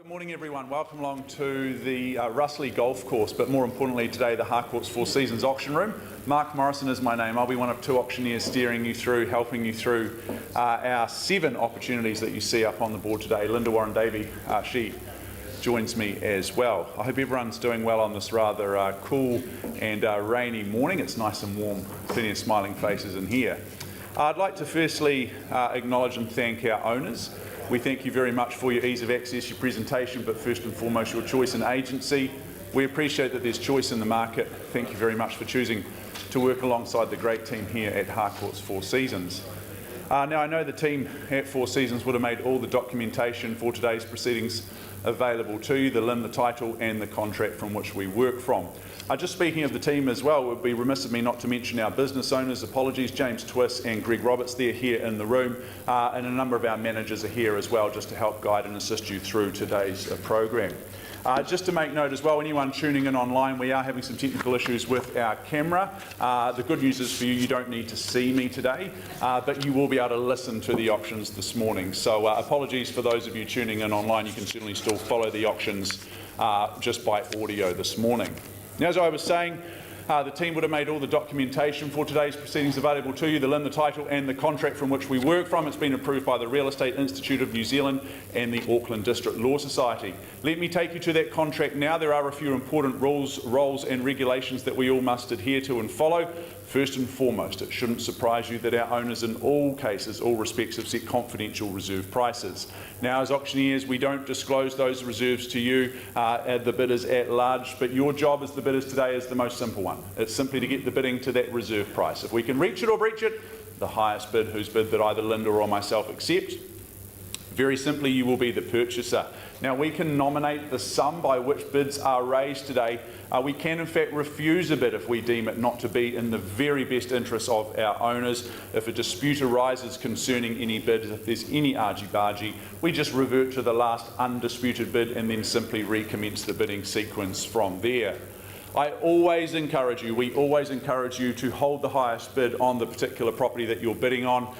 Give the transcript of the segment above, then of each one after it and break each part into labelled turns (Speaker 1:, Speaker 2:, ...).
Speaker 1: Good morning everyone, welcome along to the Russley Golf Course, but more importantly today the Harcourts Four Seasons auction room. Mark Morrison is my name. I'll be one of two auctioneers steering you through, helping you through our 7 opportunities that you see up on the board today. Linda Warren-Davey, she joins me as well. I hope everyone's doing well on this rather cool and rainy morning. It's nice and warm, plenty of smiling faces in here. I'd like to firstly acknowledge and thank our owners. We thank you very much for your ease of access, your presentation, but first and foremost your choice in agency. We appreciate that there's choice in the market. Thank you very much for choosing to work alongside the great team here at Harcourts Four Seasons. Now I know the team at Four Seasons would have made all the documentation for today's proceedings available to you, the LIN, the title and the contract from which we work from. Just speaking of the team as well, it would be remiss of me not to mention our business owners. Apologies, James Twiss and Greg Roberts, they're here in the room, and a number of our managers are here as well just to help guide and assist you through today's program. Just to make note as well, anyone tuning in online, we are having some technical issues with our camera. The good news is for you, you don't need to see me today, but you will be able to listen to the auctions this morning. So apologies for those of you tuning in online, you can certainly still follow the auctions just by audio this morning. Now, as I was saying, the team would have made all the documentation for today's proceedings available to you, the LIN, the title and the contract from which we work from. It's been approved by the Real Estate Institute of New Zealand and the Auckland District Law Society. Let me take you to that contract now. There are a few important rules, roles and regulations that we all must adhere to and follow. First and foremost, it shouldn't surprise you that our owners in all cases, all respects, have set confidential reserve prices. Now, as auctioneers, we don't disclose those reserves to you, the bidders at large, but your job as the bidders today is the most simple one. It's simply to get the bidding to that reserve price. If we can reach it or breach it, the highest bid, whose bid that either Linda or myself accept, very simply, you will be the purchaser. Now, we can nominate the sum by which bids are raised today. We can in fact refuse a bid if we deem it not to be in the very best interests of our owners. If a dispute arises concerning any bid, if there's any argy-bargy, we just revert to the last undisputed bid and then simply recommence the bidding sequence from there. I always encourage you, we always encourage you to hold the highest bid on the particular property that you're bidding on,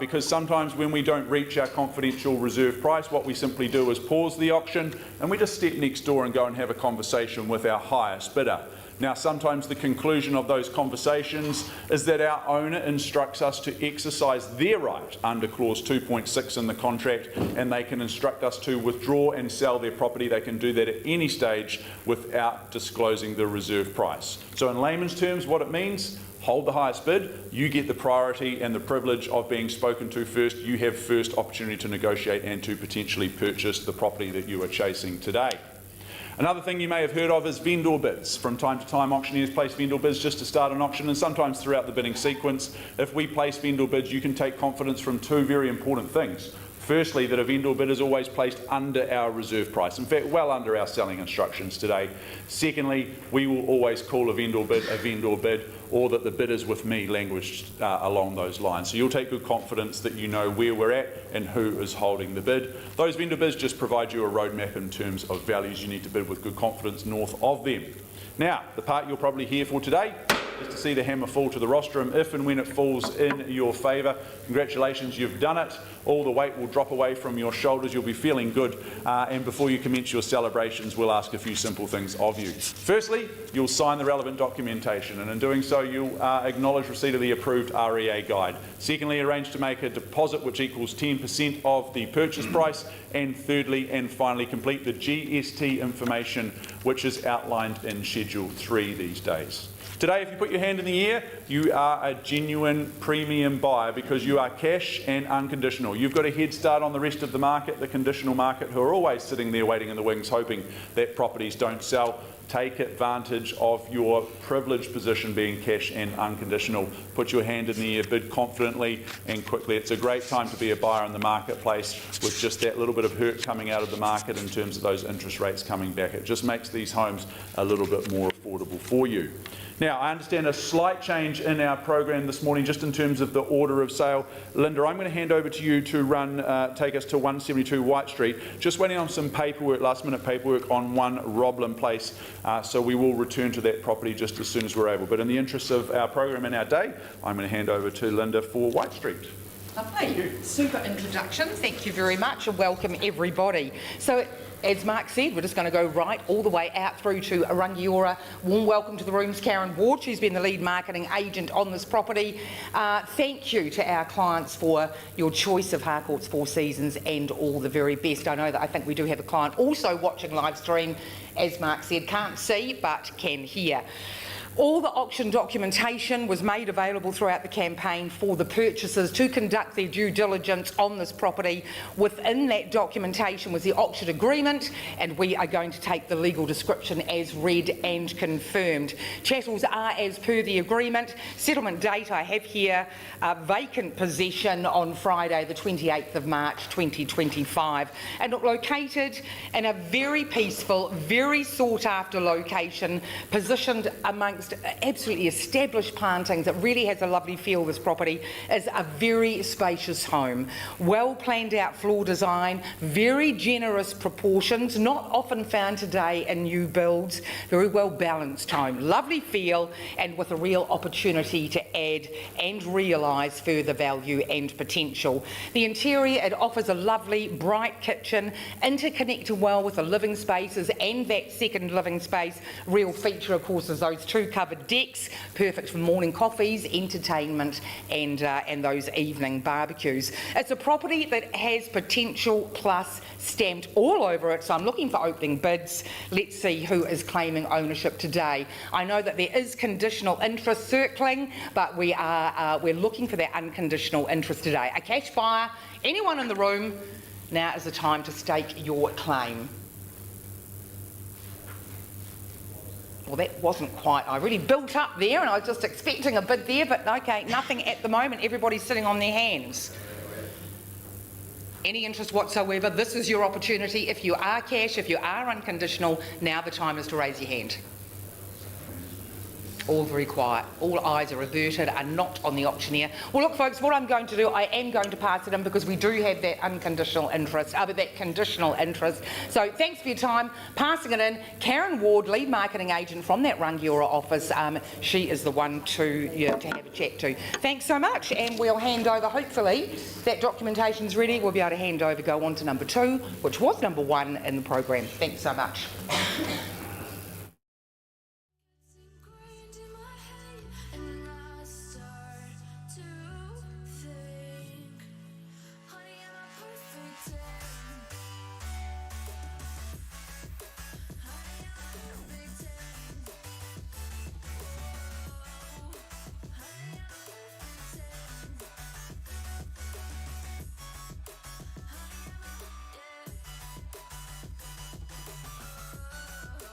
Speaker 1: because sometimes when we don't reach our confidential reserve price, what we simply do is pause the auction and we just step next door and go and have a conversation with our highest bidder. Now, sometimes the conclusion of those conversations is that our owner instructs us to exercise their right under clause 2.6 in the contract, and they can instruct us to withdraw and sell their property. They can do that at any stage without disclosing the reserve price. So in layman's terms, what it means, hold the highest bid, you get the priority and the privilege of being spoken to first. You have first opportunity to negotiate and to potentially purchase the property that you are chasing today. Another thing you may have heard of is vendor bids. From time to time, auctioneers place vendor bids just to start an auction, and sometimes throughout the bidding sequence. If we place vendor bids, you can take confidence from 2 very important things. Firstly, that a vendor bid is always placed under our reserve price, in fact well under our selling instructions today. Secondly, we will always call a vendor bid, or that the bid is with me, language along those lines. So you'll take good confidence that you know where we're at and who is holding the bid. Those vendor bids just provide you a roadmap in terms of values you need to bid with good confidence north of them. Now, the part you're probably here for today is to see the hammer fall to the rostrum if and when it falls in your favour. Congratulations, you've done it. All the weight will drop away from your shoulders. You'll be feeling good. And before you commence your celebrations, we'll ask a few simple things of you. Firstly, you'll sign the relevant documentation, and in doing so, you'll acknowledge receipt of the approved REA guide. Secondly, arrange to make a deposit which equals 10% of the purchase price. And thirdly and finally, complete the GST information which is outlined in Schedule 3 these days. Today, if you put your hand in the air, you are a genuine premium buyer because you are cash and unconditional. You've got a head start on the rest of the market, the conditional market, who are always sitting there waiting in the wings hoping that properties don't sell. Take advantage of your privileged position being cash and unconditional. Put your hand in the air, bid confidently and quickly. It's a great time to be a buyer in the marketplace with just that little bit of hurt coming out of the market in terms of those interest rates coming back. It just makes these homes a little bit more affordable for you. Now, I understand a slight change in our program this morning just in terms of the order of sale. Linda, I'm going to hand over to you to take us to 172 White Street. Just waiting on some paperwork, last minute paperwork on 1 Roblin Place, so we will return to that property just as soon as we're able. But in the interest of our program and our day, I'm going to hand over to Linda for White Street.
Speaker 2: Thank you, Mark. Lovely, super introduction. Thank you very much and welcome everybody. So, as Mark said, we're just going to go right all the way out through to Rangiora. Warm welcome to the room's Karen Ward. She's been the lead marketing agent on this property. Thank you to our clients for your choice of Harcourts Four Seasons and all the very best. I know that I think we do have a client also watching live stream, as Mark said, can't see but can hear. All the auction documentation was made available throughout the campaign for the purchasers to conduct their due diligence on this property. Within that documentation was the auction agreement, and we are going to take the legal description as read and confirmed. Chattels are as per the agreement. Settlement date I have here, vacant possession on Friday the 28th of March 2025, and located in a very peaceful, very sought after location, positioned amongst absolutely established plantings. It really has a lovely feel. This property is a very spacious home, well planned out floor design, very generous proportions, not often found today in new builds, very well balanced home, lovely feel, and with a real opportunity to add and realise further value and potential. The interior, it offers a lovely bright kitchen, interconnected well with the living spaces and that second living space. Real feature, of course, is those two covered decks, perfect for morning coffees, entertainment and those evening barbecues. It's a property that has potential plus stamped all over it, so I'm looking for opening bids. Let's see who is claiming ownership today. I know that there is conditional interest circling, but we're looking for that unconditional interest today. A cash buyer, anyone in the room, now is the time to stake your claim. Well, that wasn't quite, I really built up there and I was just expecting a bid there, but okay, nothing at the moment. Everybody's sitting on their hands. Any interest whatsoever, this is your opportunity. If you are cash, if you are unconditional, now the time is to raise your hand. All very quiet. All eyes are averted, are not on the auctioneer. Well, look, folks, what I'm going to do, I am going to pass it in because we do have that unconditional interest, that conditional interest. So thanks for your time. Passing it in, Karen Ward, lead marketing agent from that Rangiora office. She is the one to have a chat to. Thanks so much, and we'll hand over. Hopefully, that documentation's ready. We'll be able to hand over, go on to number 2, which was number 1 in the program. Thanks so much.
Speaker 3: Ingrained in my head, and I start to think, honey, I'm a perfect 10. Honey, I'm a perfect 10. Honey, I'm a perfect 10. Honey, I'm a, yeah.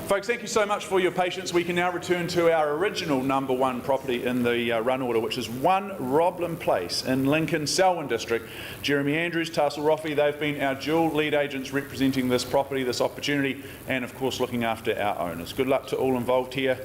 Speaker 1: Folks, thank you so much for your patience. We can now return to our original number one property in the run order, which is 1 Roblin Place in Lincoln, Selwyn District. Jeremy Andrews, Tarsal Roffey, they've been our dual lead agents representing this property, this opportunity, and of course looking after our owners. Good luck to all involved here.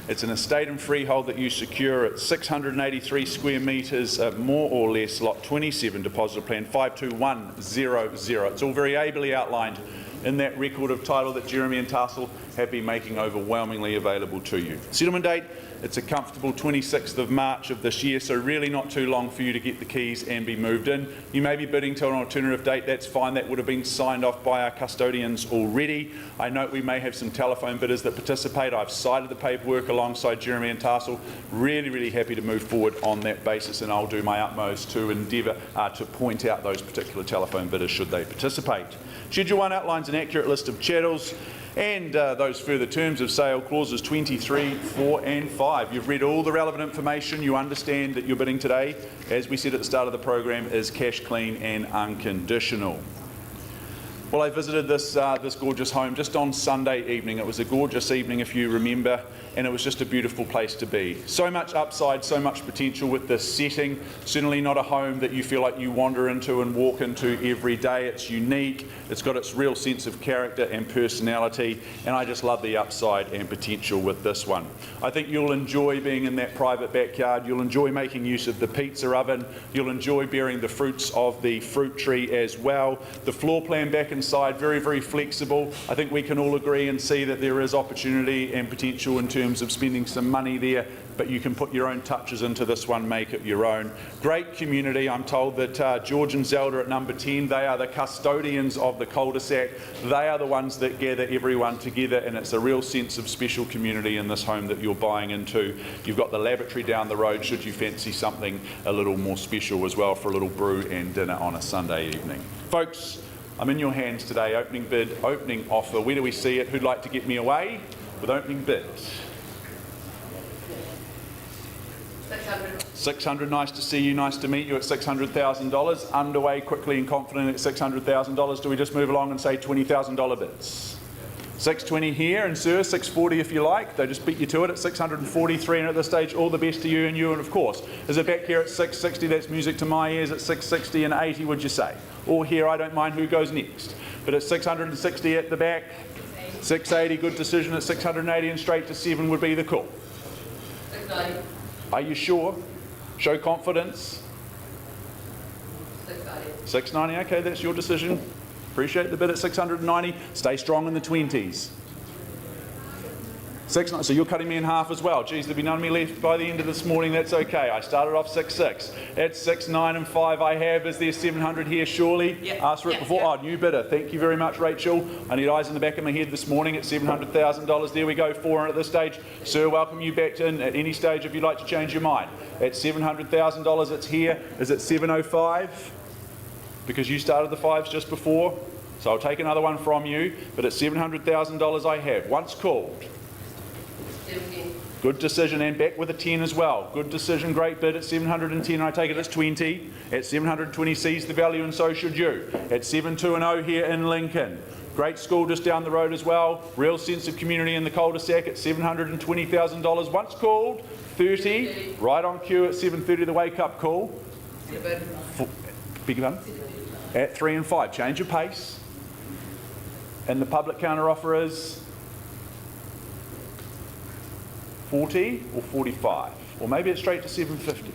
Speaker 1: It's an estate and freehold that you secure at 683 square metres, more or less, lot 27, depositor plan 52100. It's all very ably outlined in that record of title that Jeremy and Tarsal have been making overwhelmingly available to you. Settlement date, it's a comfortable 26th of March of this year, so really not too long for you to get the keys and be moved in. You may be bidding to an alternative date, that's fine, that would have been signed off by our custodians already. I note we may have some telephone bidders that participate. I've cited the paperwork alongside Jeremy and Tarsal. Really happy to move forward on that basis, and I'll do my utmost to endeavour to point out those particular telephone bidders should they participate. Schedule 1 outlines an accurate list of chattels and those further terms of sale, clauses 23, 4 and 5. You've read all the relevant information. You understand that your bidding today, as we said at the start of the program, is cash clean and unconditional. Well, I visited this gorgeous home just on Sunday evening. It was a gorgeous evening, if you remember, and it was just a beautiful place to be. So much upside, so much potential with this setting. Certainly not a home that you feel like you wander into and walk into every day. It's unique. It's got its real sense of character and personality, and I just love the upside and potential with this one. I think you'll enjoy being in that private backyard. You'll enjoy making use of the pizza oven. You'll enjoy bearing the fruits of the fruit tree as well. The floor plan back inside, very flexible. I think we can all agree and see that there is opportunity and potential in terms of spending some money there, but you can put your own touches into this one, make it your own. Great community. I'm told that George and Zelda at number 10, they are the custodians of the cul-de-sac. They are the ones that gather everyone together, and it's a real sense of special community in this home that you're buying into. You've got the lavatory down the road should you fancy something a little more special as well for a little brew and dinner on a Sunday evening. Folks, I'm in your hands today. Opening bid, opening offer. Where do we see it? Who'd like to get me away with opening bid? 600, nice to see you, nice to meet you at $600,000. Underway quickly and confident at $600,000. Do we just move along and say $20,000 bids? 620 here, and sir, 640 if you like. They just beat you to it at 643, and at this stage, all the best to you, and of course, is it back here at 660? That's music to my ears. At 660 and 80, would you say? Or here, I don't mind who goes next. But at 660 at the back, 680, good decision at 680, and straight to 7 would be the call.
Speaker 4: 690.
Speaker 1: Are you sure? Show confidence.
Speaker 4: 690.
Speaker 1: 690, okay, that's your decision. Appreciate the bid at 690. Stay strong in the 20s. 690, so you're cutting me in half as well. Geez, there'll be none of me left by the end of this morning. That's okay. I started off 6.6. At 6.9 and 5 I have. Is there 700 here surely?
Speaker 4: Yeah.
Speaker 1: Asked for it before. Oh, new bidder. Thank you very much, Rachel. I need eyes in the back of my head this morning at $700,000. There we go, 4 at this stage. Sir, welcome you back in at any stage if you'd like to change your mind. At $700,000 it's here. Is it 705? Because you started the 5s just before. So I'll take another one from you. But at $700,000 I have. Once called.
Speaker 4: 17.
Speaker 1: Good decision, and back with a 10 as well. Good decision, great bid at 710. I take it as 20. At 720 sees the value, and so should you. At 720 here in Lincoln. Great school just down the road as well. Real sense of community in the cul-de-sac at $720,000. Once called, 30. Right on cue at 7:30, the wake-up call.
Speaker 4: 7.
Speaker 1: Beg your pardon? At 3 and 5. Change your pace. And the public counter offer is 40 or 45, or maybe it's straight to 750.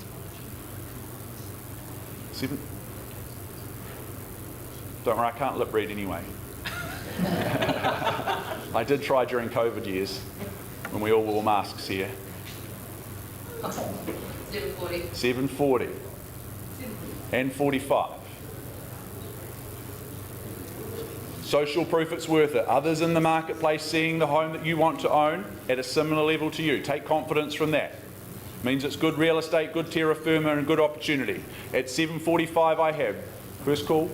Speaker 1: 7. Don't worry, I can't lip read anyway. I did try during COVID years when we all wore masks here.
Speaker 4: 740.
Speaker 1: 740 and 45. Social proof it's worth it. Others in the marketplace seeing the home that you want to own at a similar level to you. Take confidence from that. Means it's good real estate, good terra firma and good opportunity. At 7:45 I have. First call.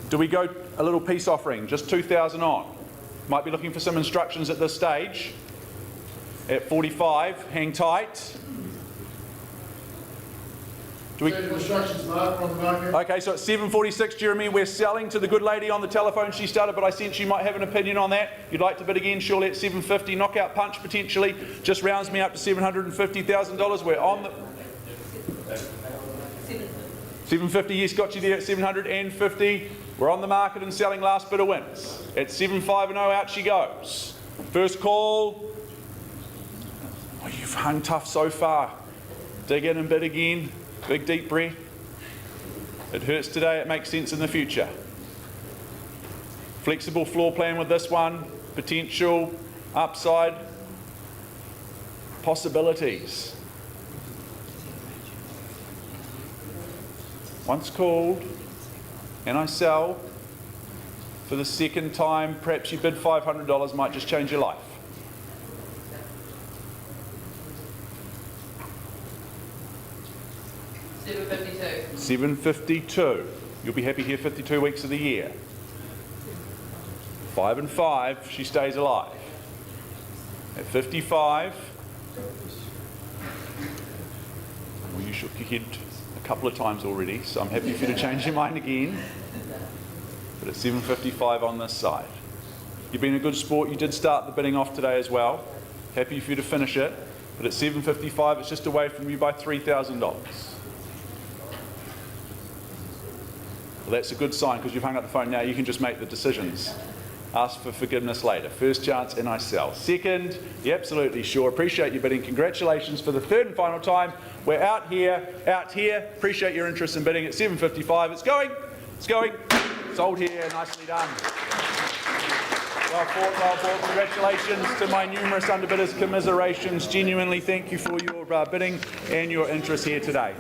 Speaker 1: Do we go a little peace offering? Just 2,000 on. Might be looking for some instructions at this stage. At 45, hang tight. Do we?
Speaker 5: Instructions, Mark, on the market.
Speaker 1: Okay, so it's 7:46, Jeremy. We're selling to the good lady on the telephone. She started, but I sense you might have an opinion on that. You'd like to bid again, surely at 750. Knockout punch potentially. Just rounds me up to $750,000. We're on the 750. Yes, got you there at 750. We're on the market and selling. Last bidder wins. At 750, out she goes. First call. Oh, you've hung tough so far. Dig in and bid again. Big deep breath. It hurts today, it makes sense in the future. Flexible floor plan with this one. Potential, upside, possibilities. Once called, and I sell for the second time. Perhaps you bid $500, might just change your life.
Speaker 4: $752.
Speaker 1: 752. You'll be happy here 52 weeks of the year. 5 and 5, she stays alive. At 55, well, you shook your head a couple of times already, so I'm happy for you to change your mind again. But at 755 on this side. You've been a good sport. You did start the bidding off today as well. Happy for you to finish it. But at 755, it's just away from you by $3,000. Well, that's a good sign because you've hung up the phone now. You can just make the decisions. Ask for forgiveness later. First chance and I sell. Second, you're absolutely sure. Appreciate your bidding. Congratulations for the third and final time. We're out here. Appreciate your interest in bidding at 755. It's going. Sold here. Nicely done. Well fought. Congratulations to my numerous underbidders. Commiserations. Genuinely thank you for your bidding and your interest here today.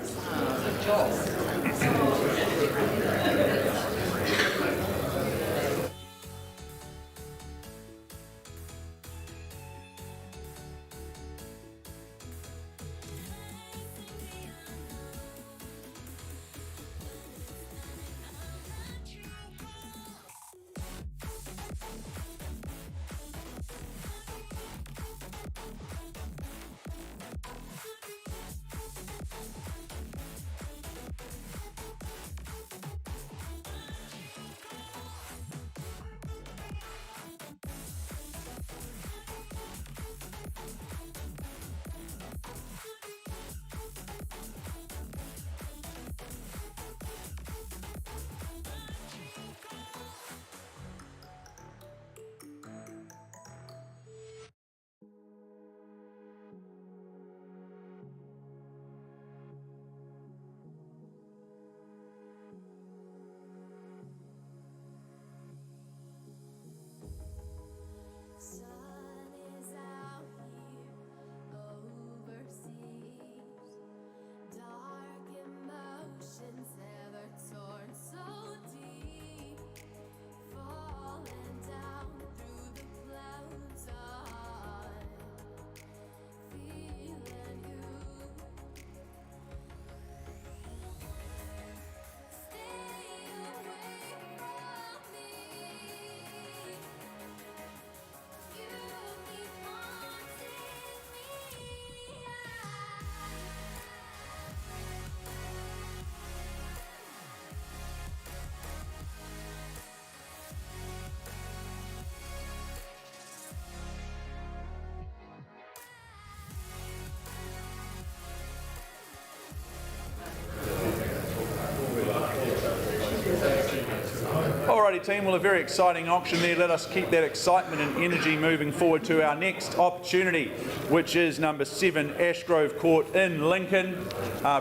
Speaker 1: Alrighty team, well a very exciting auction there. Let us keep that excitement and energy moving forward to our next opportunity, which is number 7 Ashgrove Court in Lincoln,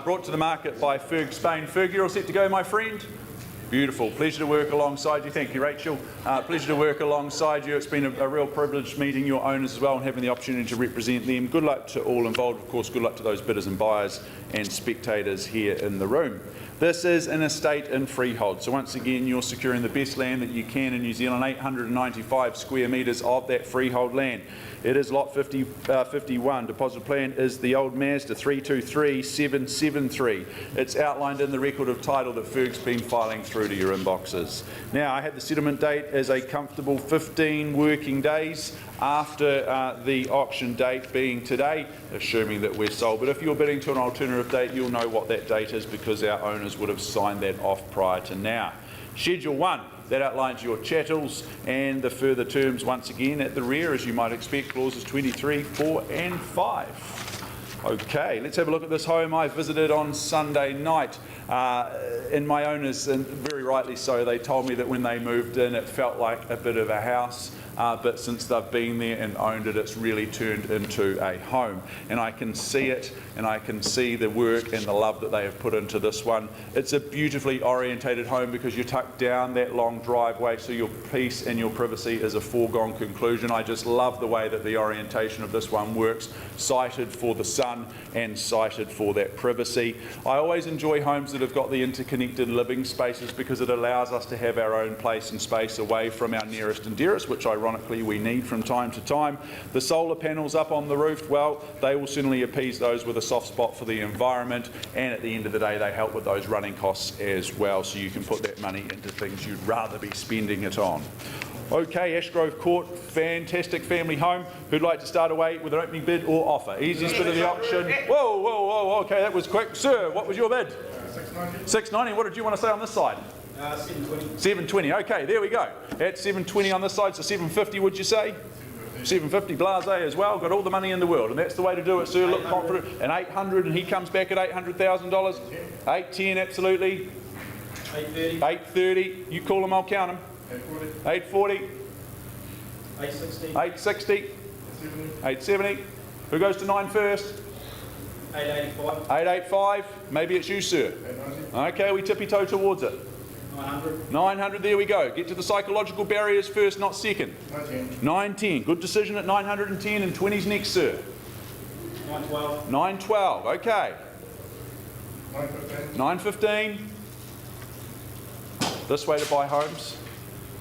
Speaker 1: brought to the market by Ferg Spain. Ferg, you're all set to go, my friend? Beautiful. Pleasure to work alongside you. Thank you, Rachel. Pleasure to work alongside you. It's been a real privilege meeting your owners as well and having the opportunity to represent them. Good luck to all involved. Of course, good luck to those bidders and buyers and spectators here in the room. This is an estate in freehold. So once again, you're securing the best land that you can in New Zealand, 895 square metres of that freehold land. It is lot 51. Deposit plan is the old Mazda 323773. It's outlined in the record of title that Ferg's been filing through to your inboxes. Now, I had the settlement date as a comfortable 15 working days after the auction date being today, assuming that we're sold. But if you're bidding to an alternative date, you'll know what that date is because our owners would have signed that off prior to now. Schedule 1. That outlines your chattels and the further terms once again at the rear, as you might expect, clauses 23, 4 and 5. Okay, let's have a look at this home I visited on Sunday night. And my owners, and very rightly so, they told me that when they moved in it felt like a bit of a house, but since they've been there and owned it, it's really turned into a home. And I can see it, and I can see the work and the love that they have put into this one. It's a beautifully orientated home because you're tucked down that long driveway, so your peace and your privacy is a foregone conclusion. I just love the way that the orientation of this one works, sighted for the sun and sighted for that privacy. I always enjoy homes that have got the interconnected living spaces because it allows us to have our own place and space away from our nearest and dearest, which ironically we need from time to time. The solar panels up on the roof, well, they will certainly appease those with a soft spot for the environment, and at the end of the day they help with those running costs as well, so you can put that money into things you'd rather be spending it on. Okay, Ashgrove Court, fantastic family home. Who'd like to start away with an opening bid or offer? Easiest bid of the auction. Whoa, whoa, whoa, okay, that was quick. Sir, what was your bid?
Speaker 5: 690.
Speaker 1: 690. What did you want to say on this side?
Speaker 5: 720.
Speaker 1: 720. Okay, there we go. At 720 on this side, so 750 would you say? 750 blasé as well. Got all the money in the world, and that's the way to do it, sir. Look confident. And 800, and he comes back at $800,000. 810, absolutely.
Speaker 5: 830.
Speaker 1: 830. You call them, I'll count them.
Speaker 5: 840.
Speaker 1: 840.
Speaker 5: 860.
Speaker 1: 860. 870. Who goes to 9 first?
Speaker 5: 885.
Speaker 1: 885. Maybe it's you, sir.
Speaker 5: 890.
Speaker 1: Okay, we tippy-toe towards it.
Speaker 5: 900.
Speaker 1: 900, there we go. Get to the psychological barriers first, not second.
Speaker 5: 910.
Speaker 1: 910. Good decision at 910, and 20's next, sir.
Speaker 5: 912.
Speaker 1: 912. Okay.
Speaker 5: 915.
Speaker 1: 915. This way to buy homes.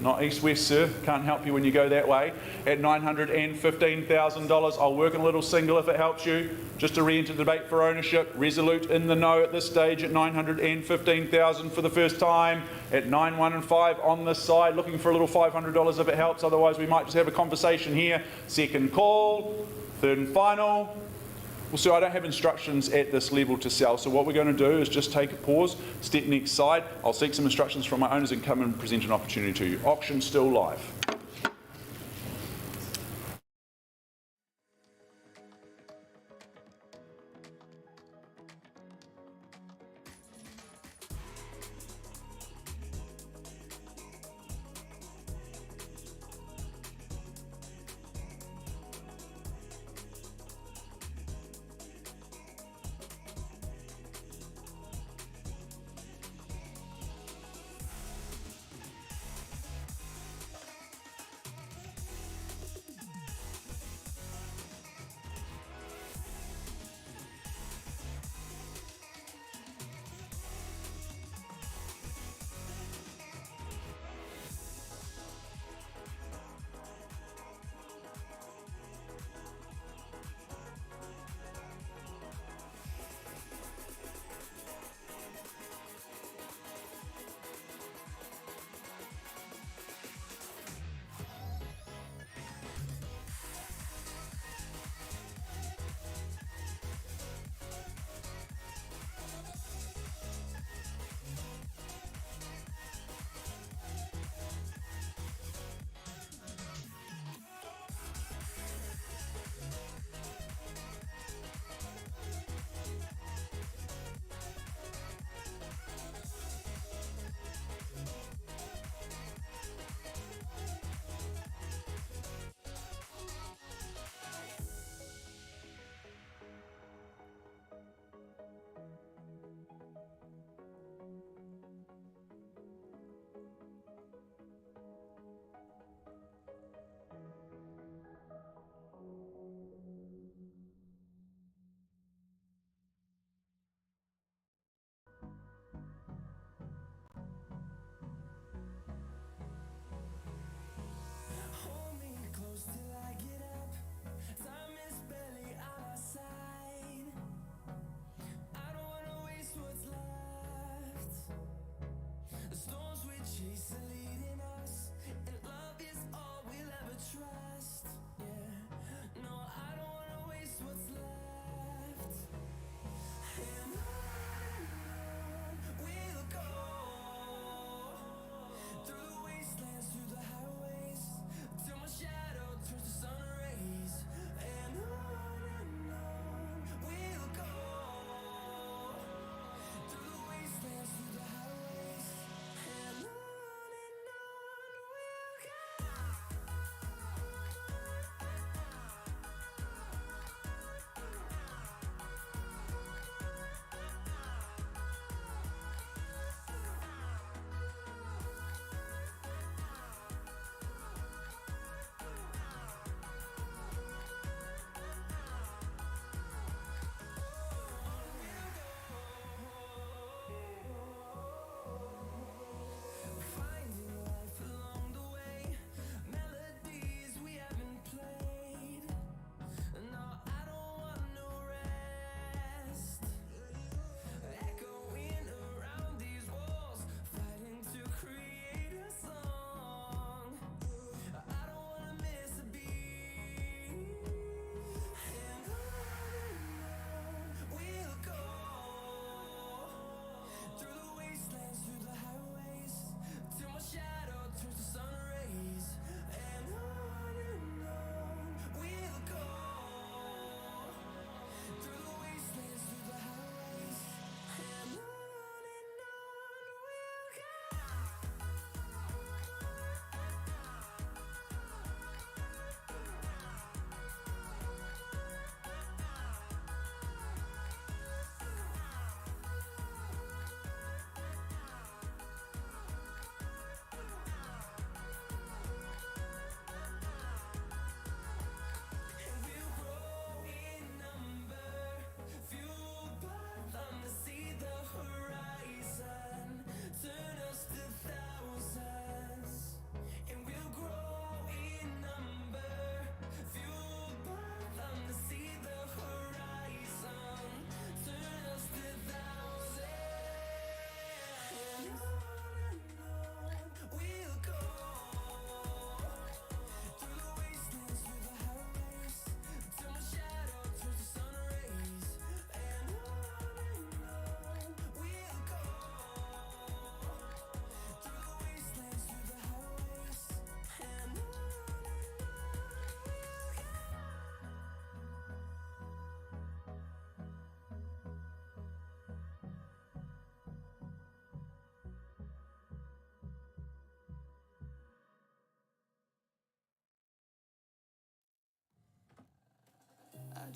Speaker 1: Not east-west, sir. Can't help you when you go that way. At $915,000, I'll work in a little single if it helps you. Just to re-enter the debate for ownership. Resolute in the no at this stage at $915,000 for the first time. At 915 on this side, looking for a little $500 if it helps. Otherwise, we might just have a conversation here. Second call. Third and final. Well, sir, I don't have instructions at this level to sell, so what we're going to do is just take a pause, step next side. I'll seek some instructions from my owners and come and present an opportunity to you. Auction still live.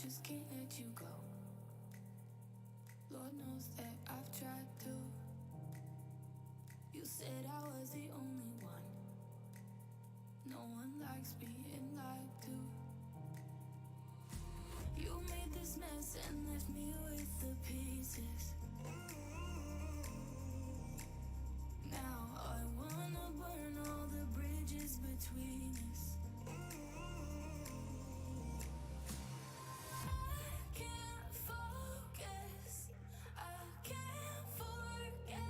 Speaker 3: just can't let you go. Lord knows that I've tried to. You said I was the only one. No one likes being lied to. You made this mess and left me with the pieces. Now I wanna burn all the bridges between us. I can't focus, I can't forget.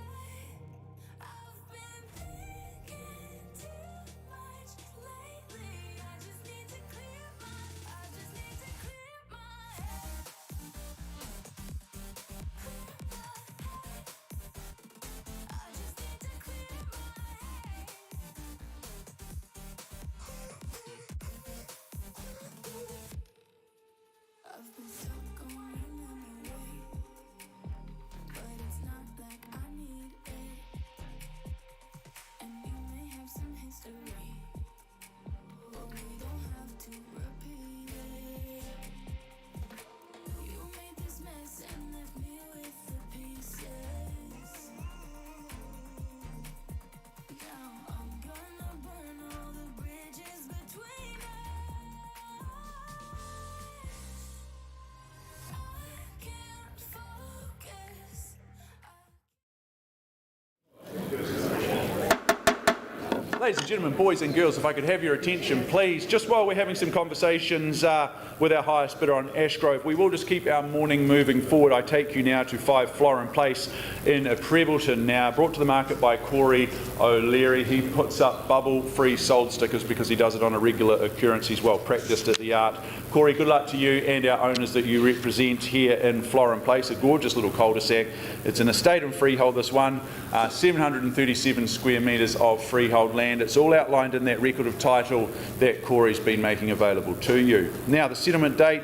Speaker 3: I've been thinking too much lately. I just need to clear my head. I just need to clear my head. I've been stuck on your memory, but it's not like I need it. And you may have some history, but we don't have to repeat it. You made this mess and left me with the pieces. Now I'm gonna burn all the bridges between us. I can't focus.
Speaker 1: Ladies and gentlemen, boys and girls, if I could have your attention, please. Just while we're having some conversations with our highest bidder on Ashgrove, we will just keep our morning moving forward. I take you now to 5 Florin Place in Prebleton. Now, brought to the market by Corey O'Leary. He puts up bubble-free sold stickers because he does it on a regular occurrence. He's well practiced at the art. Corey, good luck to you and our owners that you represent here in Florin Place, a gorgeous little cul-de-sac. It's an estate and freehold, this one, 737 square metres of freehold land. It's all outlined in that record of title that Corey's been making available to you. Now, the settlement date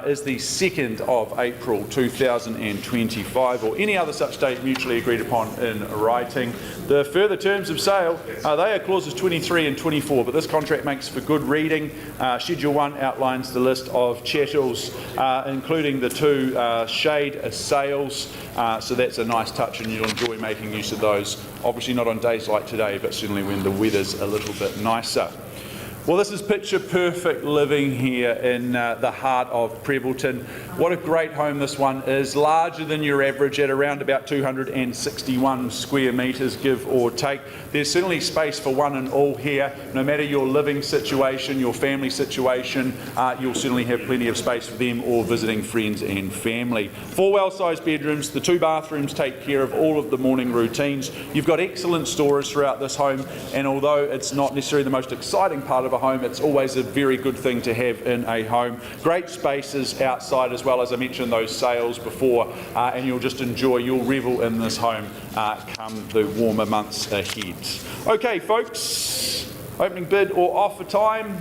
Speaker 1: is the 2nd of April 2025, or any other such date mutually agreed upon in writing. The further terms of sale, they are clauses 23 and 24, but this contract makes for good reading. Schedule 1 outlines the list of chattels, including the 2 shade sales, so that's a nice touch and you'll enjoy making use of those. Obviously not on days like today, but certainly when the weather's a little bit nicer. Well, this is picture perfect living here in the heart of Prebleton. What a great home this one is. Larger than your average at around about 261 square metres, give or take. There's certainly space for one and all here. No matter your living situation, your family situation, you'll certainly have plenty of space for them or visiting friends and family. 4 well-sized bedrooms, the 2 bathrooms take care of all of the morning routines. You've got excellent storage throughout this home, and although it's not necessarily the most exciting part of a home, it's always a very good thing to have in a home. Great spaces outside as well, as I mentioned those sales before, and you'll just enjoy, you'll revel in this home come the warmer months ahead. Okay folks, opening bid or offer time.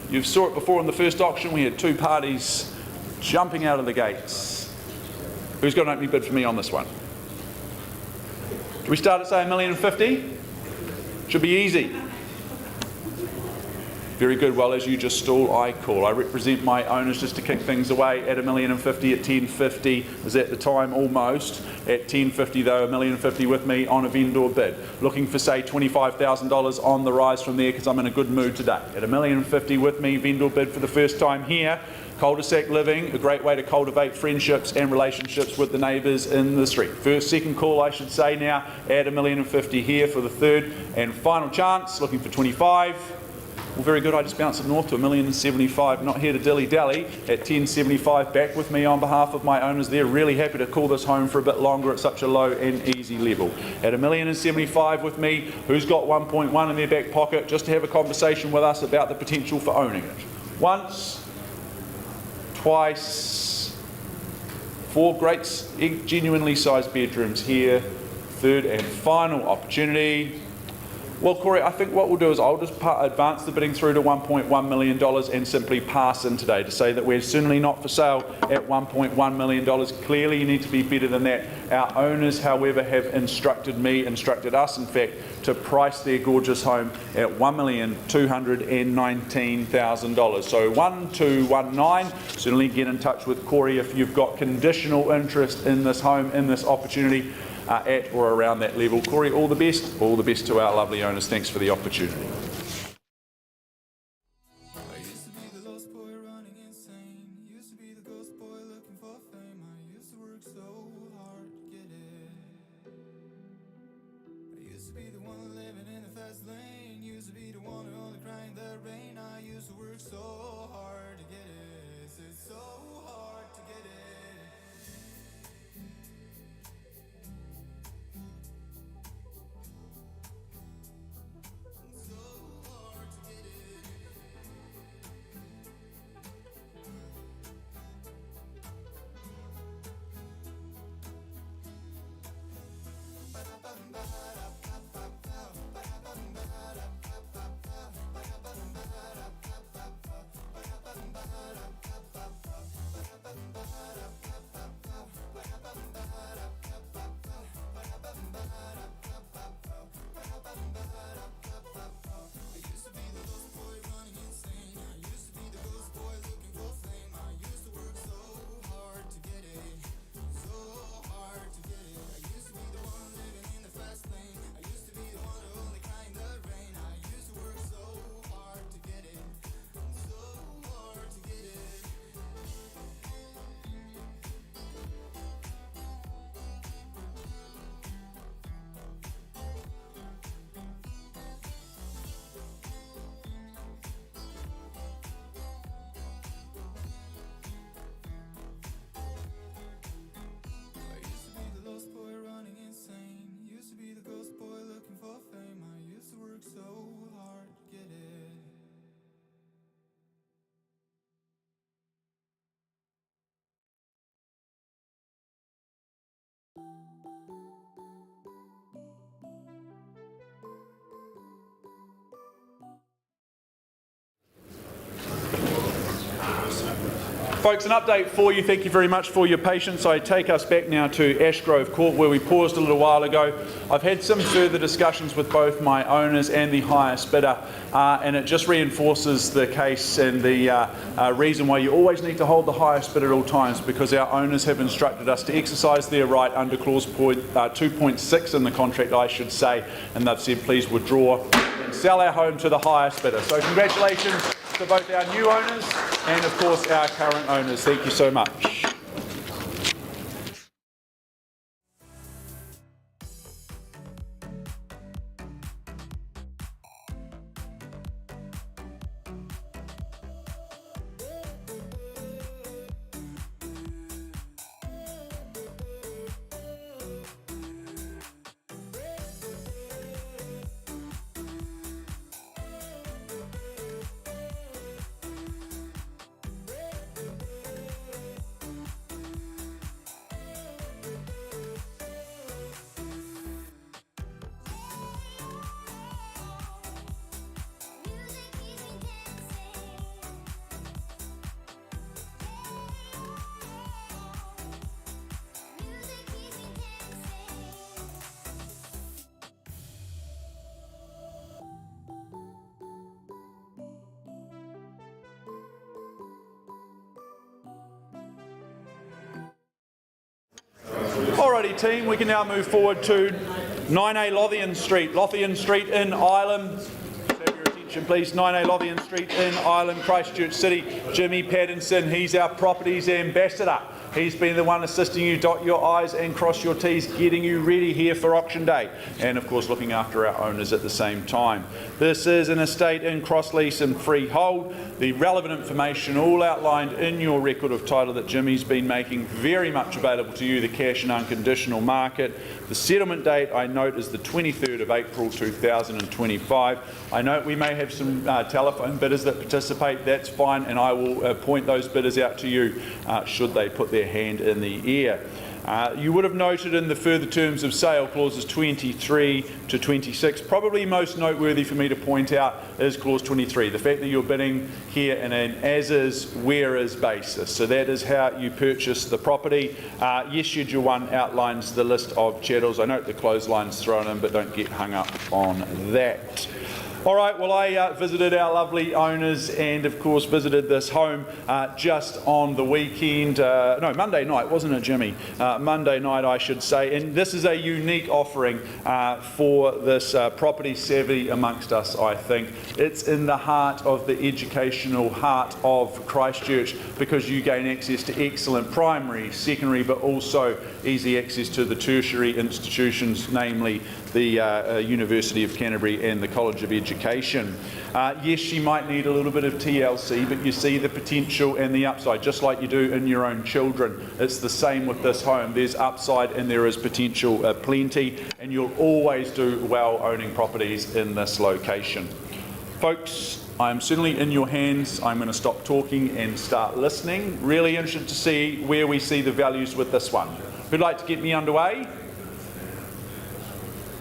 Speaker 1: You saw it before in the first auction. We had 2 parties jumping out of the gates. Who's got an opening bid for me on this one? Do we start at say $1,050,000? Should be easy. Very good. Well, as you just stall, I call. I represent my owners just to kick things away at $1,050,000 at $1050 is at the time almost. At $1050 though, $1,050,000 with me on a vendor bid. Looking for say $25,000 on the rise from there because I'm in a good mood today. At $1,050,000 with me, vendor bid for the first time here. Cul-de-sac living, a great way to cultivate friendships and relationships with the neighbours in the street. Second call I should say now at $1,050,000 here for the third and final chance. Looking for 25. Well, very good. I just bounced it north to $1,075,000. Not here to dilly-dally. At $1075, back with me on behalf of my owners. They're really happy to call this home for a bit longer at such a low and easy level. At $1,075,000 with me, who's got 1.1 in their back pocket, just to have a conversation with us about the potential for owning it. Once, twice, 4 great, genuinely sized bedrooms here. Third and final opportunity. Well, Corey, I think what we'll do is I'll just advance the bidding through to $1.1 million and simply pass in today to say that we're certainly not for sale at $1.1 million. Clearly, you need to be better than that. Our owners, however, have instructed us, in fact, to price their gorgeous home at $1,219,000. So 1219. Certainly get in touch with Corey if you've got conditional interest in this home, in this opportunity. At or around that level. Corey, all the best to our lovely owners. Thanks for the opportunity.
Speaker 6: I used to be the lost boy running insane. Used to be the ghost boy looking for fame. I used to work so hard to get it. I used to be the one living in the fast lane. Used to be the one who only cried in the rain. I used to work so hard to get it. It's so hard to get it.
Speaker 1: Folks, an update for you. Thank you very much for your patience. I take us back now to Ashgrove Court, where we paused a little while ago. I've had some further discussions with both my owners and the highest bidder, and it just reinforces the case and the reason why you always need to hold the highest bid at all times, because our owners have instructed us to exercise their right under clause 2.6 in the contract, I should say, and they've said please withdraw and sell our home to the highest bidder. So congratulations to both our new owners and of course our current owners. Thank you so much. Alrighty team, we can now move forward to 9A Lothian Street in Ireland. Have your attention please, 9A Lothian Street in Ireland, Christchurch City. Jimmy Pattinson, he's our properties ambassador. He's been the one assisting you dot your I's and cross your T's, getting you ready here for auction day, and of course looking after our owners at the same time. This is an estate in cross-lease and freehold. The relevant information all outlined in your record of title that Jimmy's been making very much available to you, the cash and unconditional market. The settlement date, I note, is the 23rd of April 2025. I note we may have some telephone bidders that participate. That's fine, and I will point those bidders out to you should they put their hand in the air. You would have noted in the further terms of sale clauses 23 to 26, probably most noteworthy for me to point out is clause 23, the fact that you're bidding here in an as-is, where-is basis. So that is how you purchase the property. Yes, Schedule 1 outlines the list of chattels. I note the clothesline's thrown in, but don't get hung up on that. All right, well, I visited our lovely owners and, of course, visited this home just on the weekend. No, Monday night, wasn't it, Jimmy? Monday night, I should say. And this is a unique offering for this property savvy amongst us, I think. It's in the heart of the educational heart of Christchurch because you gain access to excellent primary, secondary, but also easy access to the tertiary institutions, namely the University of Canterbury and the College of Education. Yes, she might need a little bit of TLC, but you see the potential and the upside, just like you do in your own children. It's the same with this home. There's upside and there is potential plenty, and you'll always do well owning properties in this location. Folks, I'm certainly in your hands. I'm going to stop talking and start listening. Really interested to see where we see the values with this one. Who'd like to get me underway?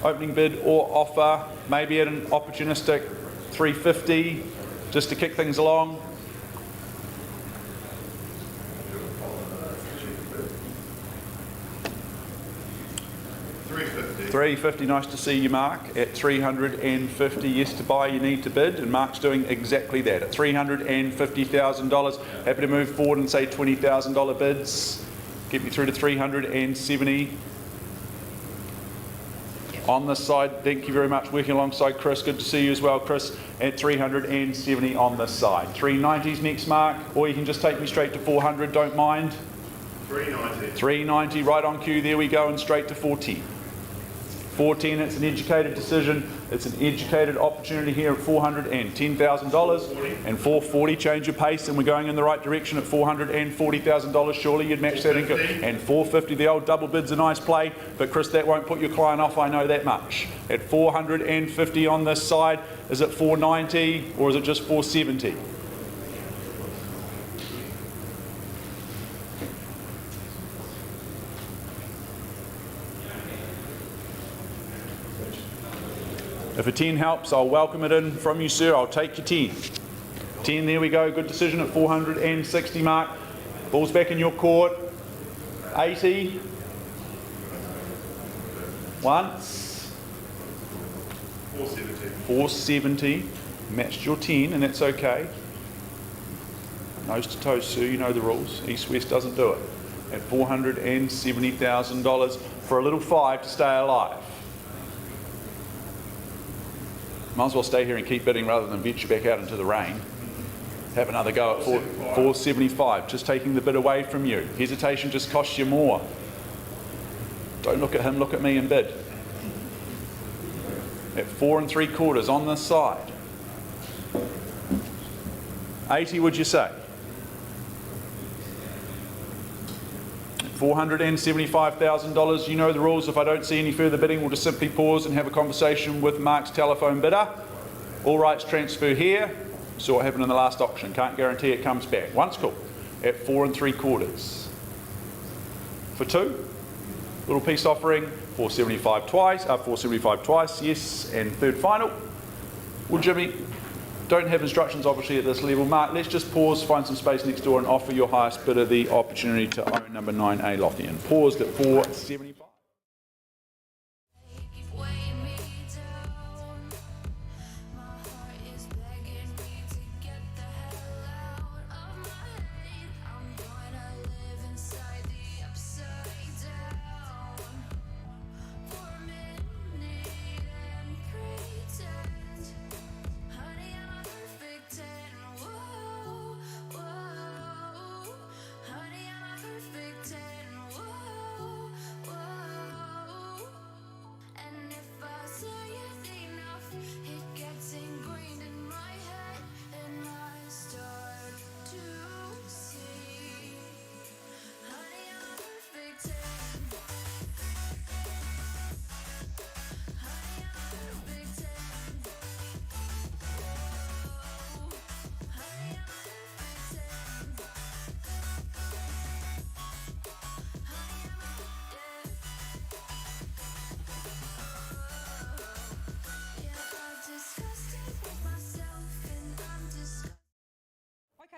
Speaker 1: Opening bid or offer, maybe at an opportunistic 350, just to kick things along. $350, nice to see you, Mark. At $350, yes to buy, you need to bid, and Mark's doing exactly that. At $350,000, happy to move forward and say $20,000 bids. Get me through to 370. On this side, thank you very much. Working alongside Chris, good to see you as well, Chris. At 370 on this side. 390's next, Mark, or you can just take me straight to 400, don't mind.
Speaker 5: 390.
Speaker 1: 390, right on cue, there we go, and straight to 410. 410, it's an educated decision. It's an educated opportunity here at $410,000 and 440. Change your pace, and we're going in the right direction at $440,000. Surely you'd match that income. And 450, the old double bid's a nice play, but Chris, that won't put your client off. I know that much. At 450 on this side, is it 490 or is it just 470? If a 10 helps, I'll welcome it in from you, sir. I'll take your 10. 10, there we go. Good decision at 460, Mark. Ball's back in your court. 80. Once.
Speaker 5: 470.
Speaker 1: 470. Matched your 10, and that's okay. Nose to toes, sir. You know the rules. East-West doesn't do it. At $470,000 for a little 5 to stay alive. Might as well stay here and keep bidding rather than venture back out into the rain. Have another go at 475, just taking the bid away from you. Hesitation just costs you more. Don't look at him, look at me and bid. At 4 3/4 on this side. 80, would you say? $475,000, you know the rules. If I don't see any further bidding, we'll just simply pause and have a conversation with Mark's telephone bidder. All rights transfer here. Saw what happened in the last auction. Can't guarantee it comes back. Once cool. At 4 3/4. For 2, little piece offering, 475 twice, 475 twice, yes, and third final. Well, Jimmy, don't have instructions obviously at this level. Mark, let's just pause, find some space next door and offer your highest bidder the opportunity to own number 9A Lothian. Paused at 475.
Speaker 3: Keep weighing me down. My heart is begging me to get the hell out of my head. I'm gonna live inside the upside down for a minute and pretend, honey, I'm a perfect 10. Whoa, whoa, honey, I'm a perfect 10. Whoa, whoa.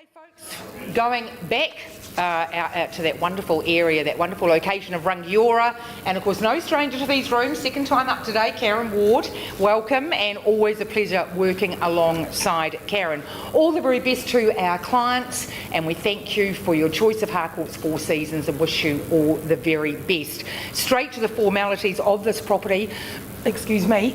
Speaker 2: Okay, folks, going back out to that wonderful area, that wonderful location of Rangiora, and of course no stranger to these rooms, second time up today, Karen Ward, welcome, and always a pleasure working alongside Karen. All the very best to our clients, and we thank you for your choice of Harcourts Four Seasons and wish you all the very best. Straight to the formalities of this property, excuse me,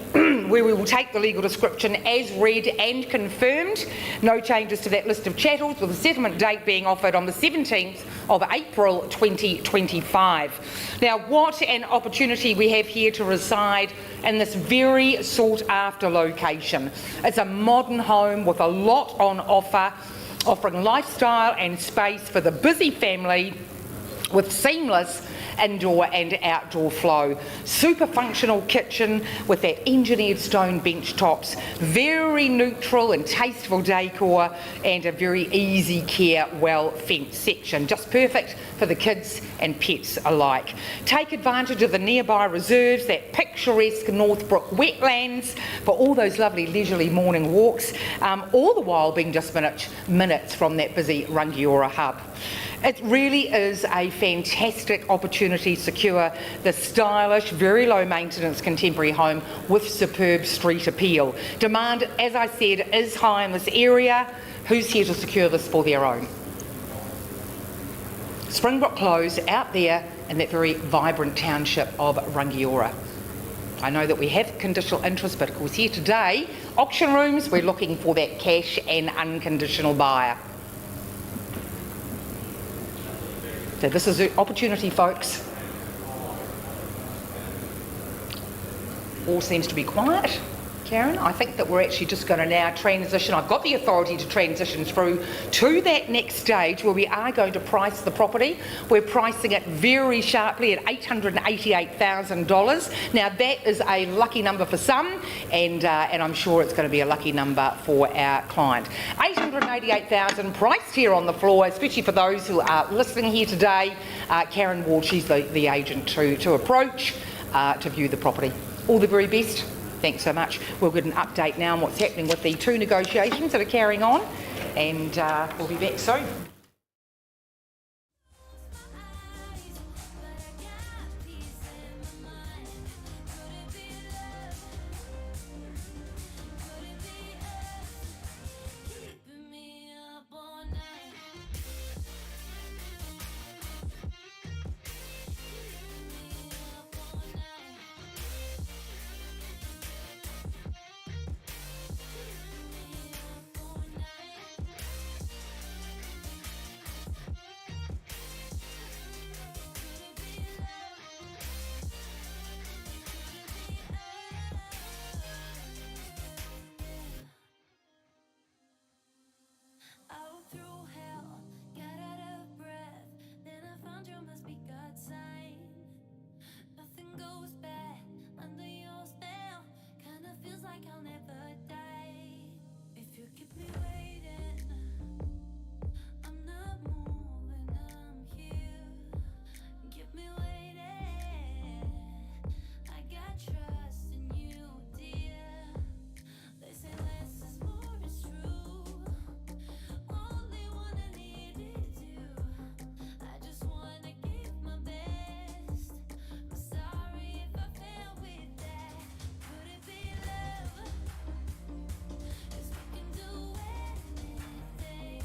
Speaker 2: where we will take the legal description as read and confirmed. No changes to that list of chattels, with the settlement date being offered on the 17th of April 2025. Now, what an opportunity we have here to reside in this very sought after location. It's a modern home with a lot on offer, offering lifestyle and space for the busy family with seamless indoor and outdoor flow. Super functional kitchen with that engineered stone bench tops, very neutral and tasteful decor, and a very easy care, well fenced section. Just perfect for the kids and pets alike. Take advantage of the nearby reserves, that picturesque Northbrook wetlands for all those lovely leisurely morning walks, all the while being just minutes from that busy Rangiora hub. It really is a fantastic opportunity to secure the stylish, very low maintenance contemporary home with superb street appeal. Demand, as I said, is high in this area. Who's here to secure this for their own? Springbrook Close out there in that very vibrant township of Rangiora. I know that we have conditional interest, but of course here today, auction rooms, we're looking for that cash and unconditional buyer. So this is the opportunity, folks. All seems to be quiet. Karen, I think that we're actually just going to now transition. I've got the authority to transition through to that next stage where we are going to price the property. We're pricing it very sharply at $888,000. Now that is a lucky number for some, and I'm sure it's going to be a lucky number for our client. $888,000 priced here on the floor, especially for those who are listening here today. Karen Ward, she's the agent to approach to view the property. All the very best. Thanks so much. We'll get an update now on what's happening with the two negotiations that are carrying on, and we'll be back soon.
Speaker 3: Out through hell, got out of breath. Then I found you must be God's sign. Nothing goes bad under your spell. Kinda feels like I'll never die. If you keep me waiting, I'm not moving, I'm here. Keep me waiting. I got trust in you, dear. They say less is more, it's true. Only one I needed you. I just wanna give my best. I'm sorry if I fail with that. Could it be love? 'Cause we can do anything.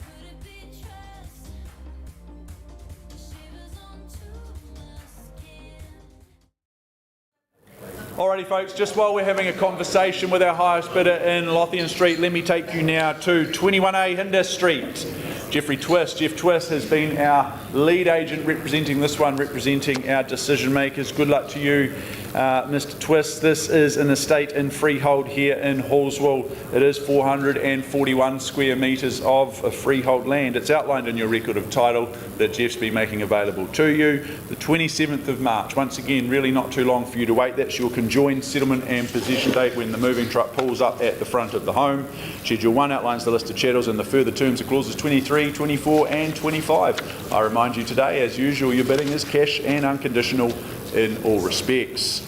Speaker 3: Could it be trust? Shivers onto my skin.
Speaker 1: Alrighty folks, just while we're having a conversation with our highest bidder in Lothian Street, let me take you now to 21A Hindess Street. Jeff Twist has been our lead agent representing this one, representing our decision makers. Good luck to you, Mr. Twist. This is an estate in freehold here in Hallswell. It is 441 square metres of freehold land. It's outlined in your record of title that Jeff's been making available to you. The 27th of March, once again, really not too long for you to wait. That's your conjoined settlement and possession date when the moving truck pulls up at the front of the home. Schedule 1 outlines the list of chattels and the further terms of clauses 23, 24 and 25. I remind you today, as usual, your bidding is cash and unconditional in all respects.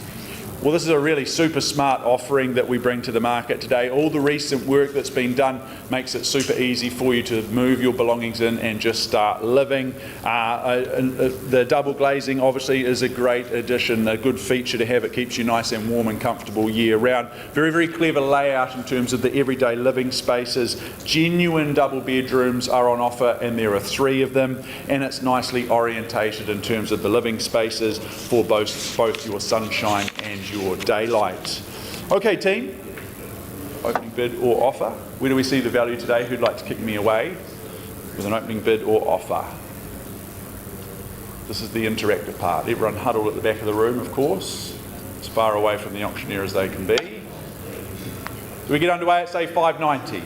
Speaker 1: Well, this is a really super smart offering that we bring to the market today. All the recent work that's been done makes it super easy for you to move your belongings in and just start living. The double glazing obviously is a great addition, a good feature to have. It keeps you nice and warm and comfortable year round. Very, very clever layout in terms of the everyday living spaces. Genuine double bedrooms are on offer, and there are 3 of them, and it's nicely orientated in terms of the living spaces for both your sunshine and your daylight. Okay team, opening bid or offer. Where do we see the value today? Who'd like to kick me away with an opening bid or offer? This is the interactive part. Everyone huddled at the back of the room, of course, as far away from the auctioneer as they can be. Do we get underway at say $590?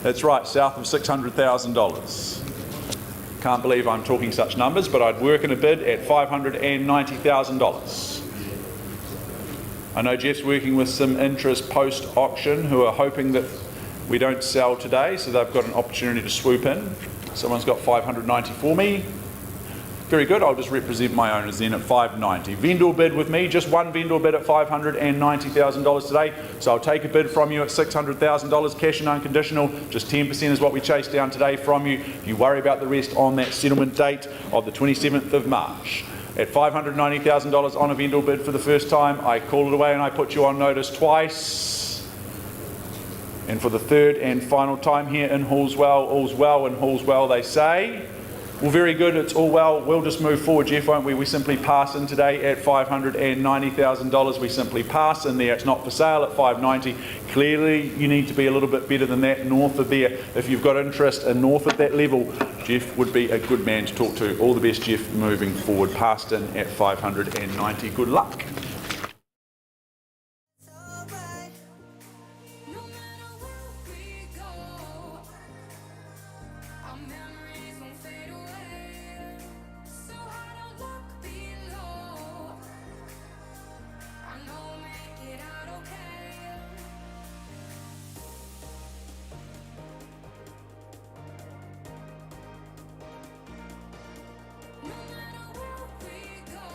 Speaker 1: That's right, south of $600,000. Can't believe I'm talking such numbers, but I'd work in a bid at $590,000. I know Jeff's working with some interest post-auction who are hoping that we don't sell today, so they've got an opportunity to swoop in. Someone's got $590 for me. Very good, I'll just represent my owners then at $590. Vendor bid with me, just one vendor bid at $590,000 today. So I'll take a bid from you at $600,000, cash and unconditional. Just 10% is what we chase down today from you. You worry about the rest on that settlement date of the 27th of March. At $590,000 on a vendor bid for the first time, I call it away and I put you on notice twice. And for the third and final time here in Hallswell, all's well in Hallswell, they say. Well, very good, it's all well. We'll just move forward, Jeff, won't we? We simply pass in today at $590,000. We simply pass in there. It's not for sale at $590. Clearly, you need to be a little bit better than that north of there. If you've got interest in north of that level, Jeff would be a good man to talk to. All the best, Jeff, moving forward. Passed in at $590. Good luck.
Speaker 3: alright. No matter where we go, our memories won't fade away. So hard I'll look below. I know we'll make it out okay. No matter where we go,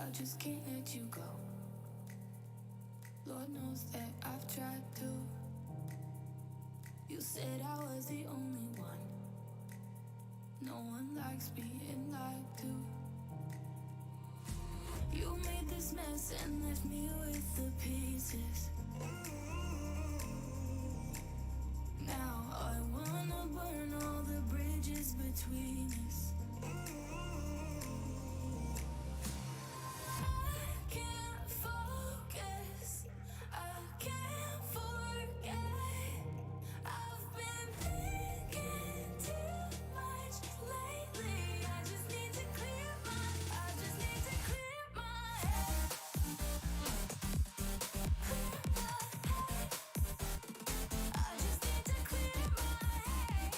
Speaker 3: I just can't let you go. Lord knows that I've tried to. You said I was the only one. No one likes being lied to. You made this mess and left me with the pieces. Now I wanna burn all the bridges between us. I can't focus, I can't forget. I've been thinking too much lately. I just need to clear my head. Clear my head. I just need to clear my head.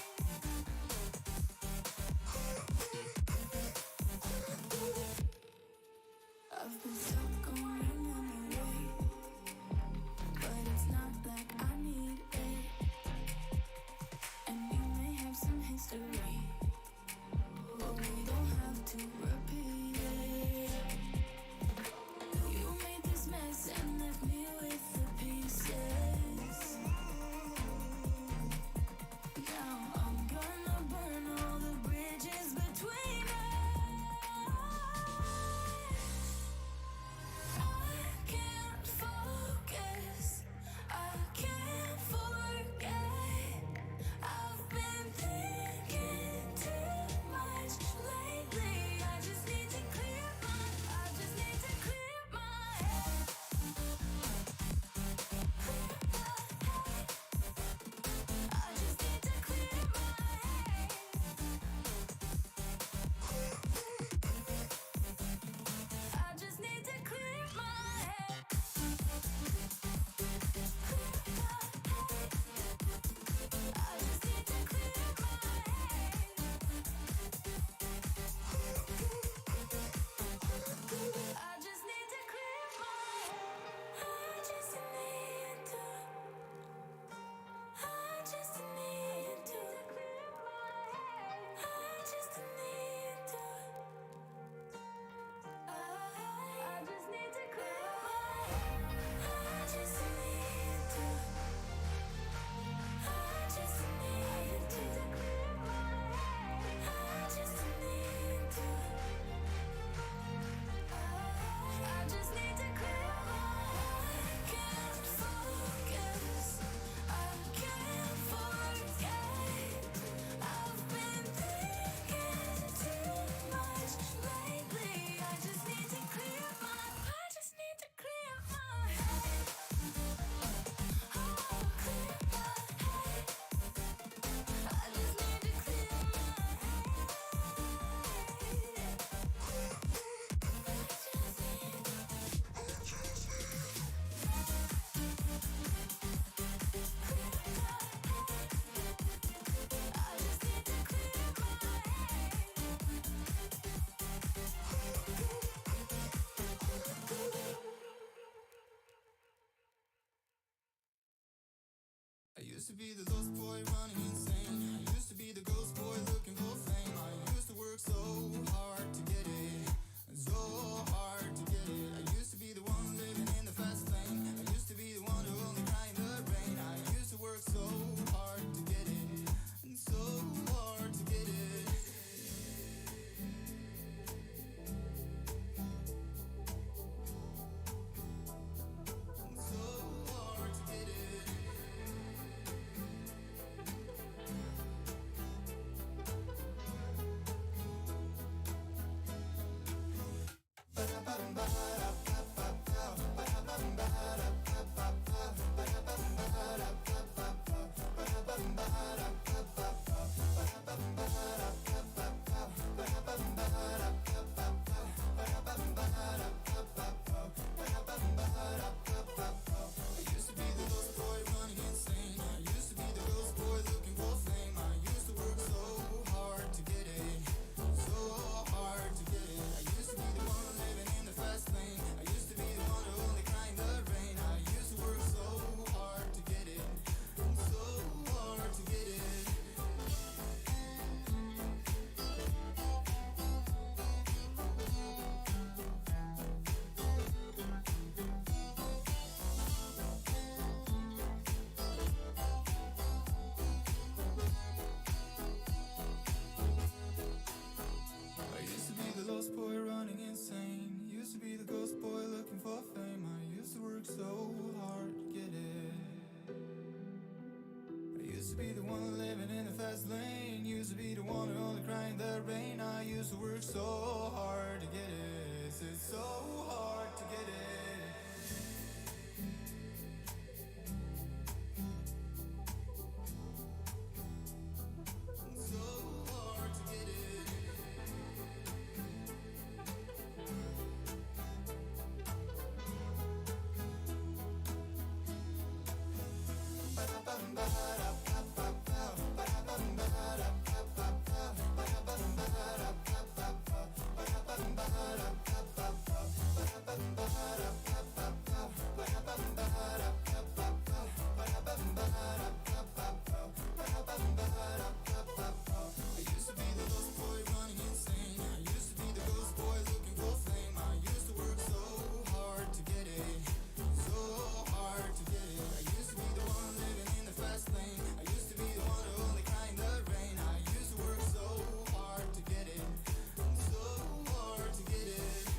Speaker 3: I've been stuck on your memory, but it's not like I need it. And we may have some history, but we don't have to repeat it. You made this mess and left me with the pieces. Now I'm gonna burn all the bridges between us. I can't focus, I can't forget. I've been thinking too much lately. I just need to clear my head. Clear my head. I just need to clear my head. I just need to clear my head. I just need to clear my head. I just need to clear my head. I just need to. I just need to clear my head. I just need to. I just need to clear my head. I just need to. I just need to clear my head. I just need to. I just need to clear my head. Can't focus, I can't forget. I've been thinking too much lately. I just need to clear my head. Oh, clear my head. I just need to clear my head.
Speaker 6: I used to be the lost boy running insane. I used to be the ghost boy looking for fame. I used to work so hard to get it, so hard to get it. I used to be the one living in the fast lane. I used to be the one who only cried in the rain. I used to work so hard to get it, and so hard to get it. And so hard to get it. I used to be the lost boy running insane. I used to be the ghost boy looking for fame. I used to work so hard to get it, so hard to get it. I used to be the one living in the fast lane. to be the one living in the fast lane. Used to be the one who only crying the rain. I used to work so hard to get it. It's so hard to get it. So hard to get it. I used to be the ghost boy running insane. I used to be the ghost boy looking for flame. I used to work so hard to get it. So hard to get it. I used to be the one living in the fast lane. I used to be the one who only cried in the rain. I used to work so hard to get it. So hard to get it.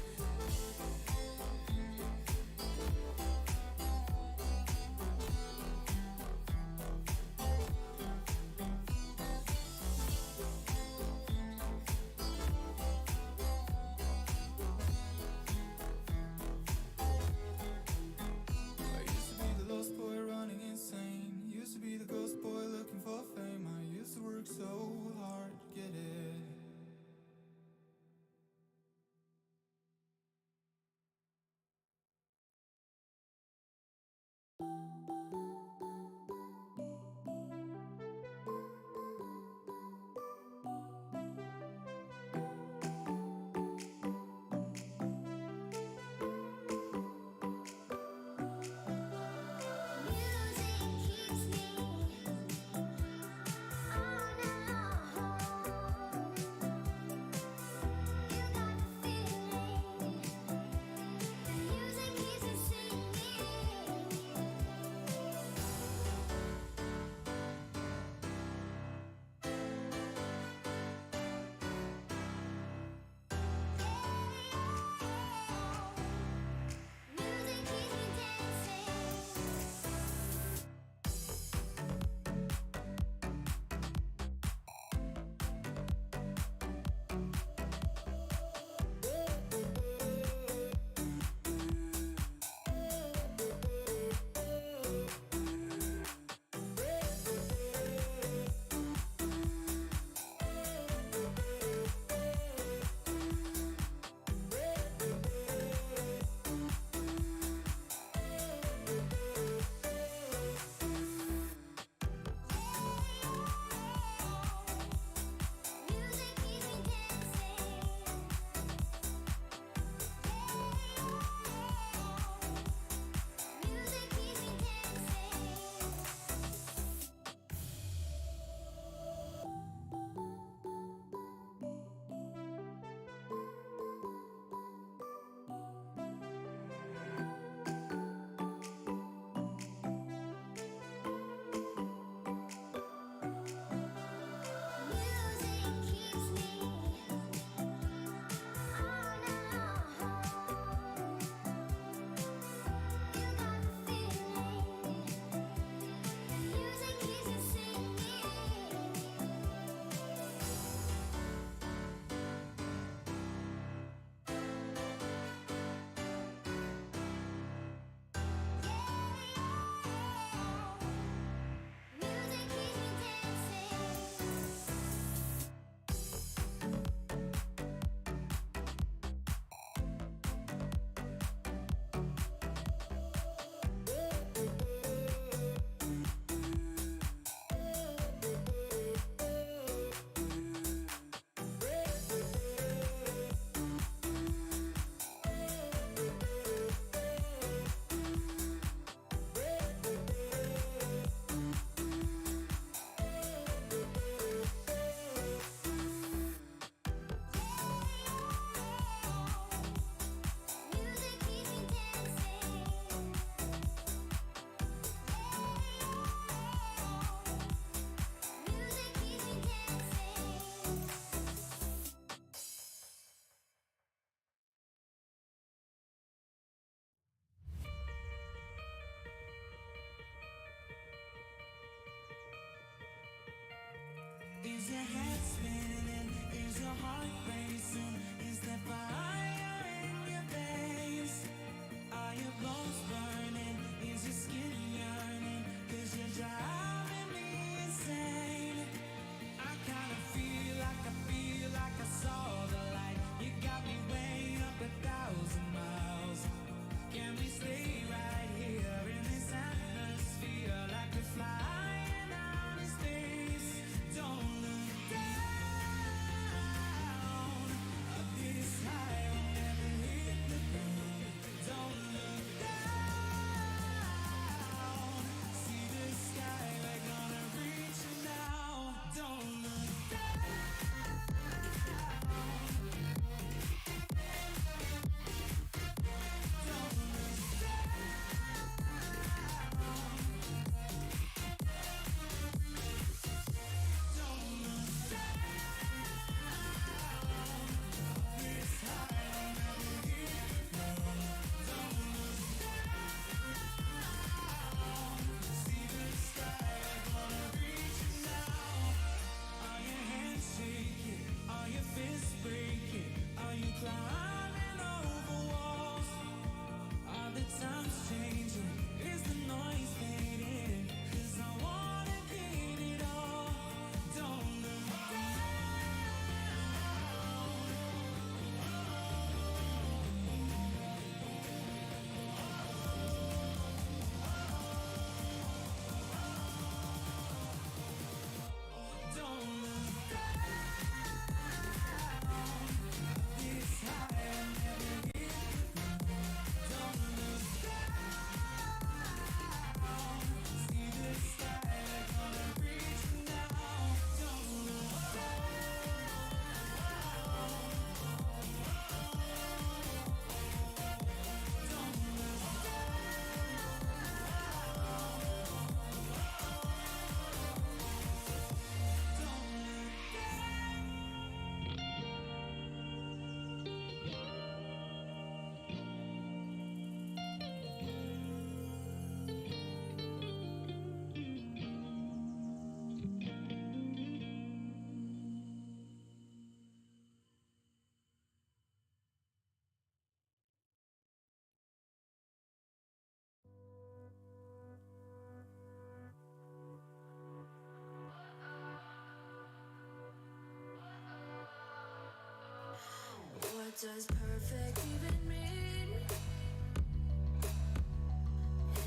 Speaker 3: does perfect even mean?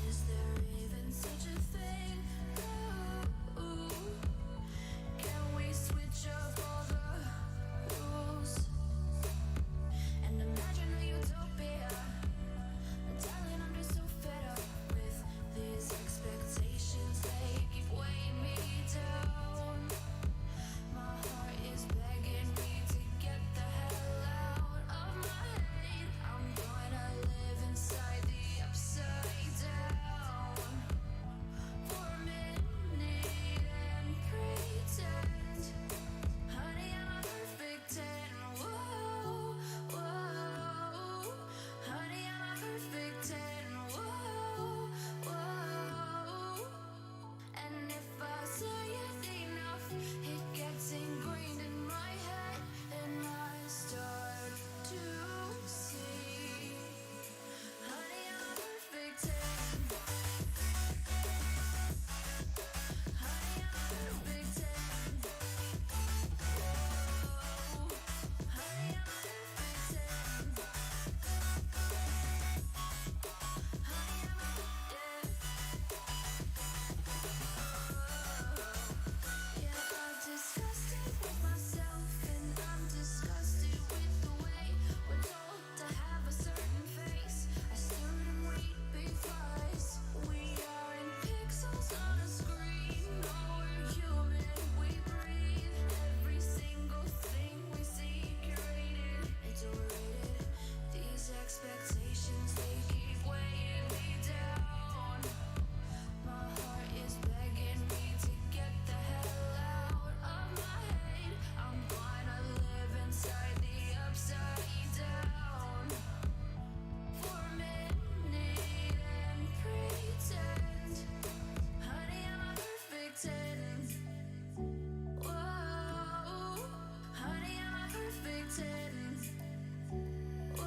Speaker 3: Is there even such a thing? Ooh, can we switch up all the rules and imagine a utopia? Darling, I'm just so fed up with these expectations. They keep weighing me down. My heart is begging me to get the hell out of my head. I'm gonna live inside the upside down for a minute and pretend, honey, I'm a perfect 10. Whoa, whoa, honey, I'm a perfect 10. Whoa, whoa, and if I say it enough, it gets ingrained in my head, and I start to see, honey, I'm a perfect 10. Honey, I'm a perfect 10. Whoa, honey, I'm a perfect 10. Honey, I'm a yeah, I'm disgusted with myself, and I'm disgusted with the way we're told to have a certain face. I stood and wait because we are in pixels on a screen. No, we're human, we breathe. Every single thing we see curated, it's overrated. These expectations, they keep weighing me down. My heart is begging me to get the hell out of my head. I'm gonna live inside the upside down for a minute and pretend, honey, I'm a perfect 10. Whoa, honey, I'm a perfect 10. Whoa.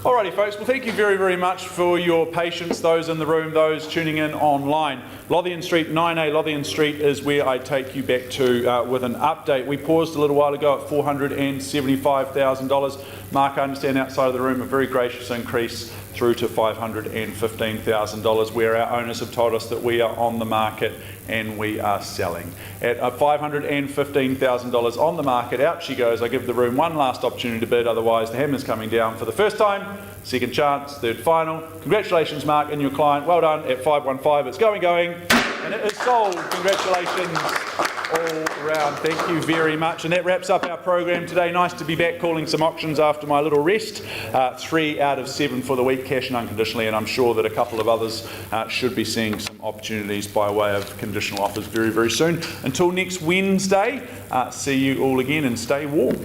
Speaker 1: Alrighty folks, well thank you very, very much for your patience, those in the room, those tuning in online. Lothian Street, 9A Lothian Street is where I take you back to with an update. We paused a little while ago at $475,000. Mark, I understand outside of the room, a very gracious increase through to $515,000, where our owners have told us that we are on the market and we are selling. At $515,000 on the market, out she goes. I give the room one last opportunity to bid, otherwise the hammer's coming down for the first time, second chance, third final. Congratulations, Mark, and your client. Well done at 515. It's going, and it is sold. Congratulations all round. Thank you very much. And that wraps up our program today. Nice to be back calling some auctions after my little rest. 3 out of 7 for the week, cash and unconditionally, and I'm sure that a couple of others should be seeing some opportunities by way of conditional offers very, very soon. Until next Wednesday, see you all again and stay warm.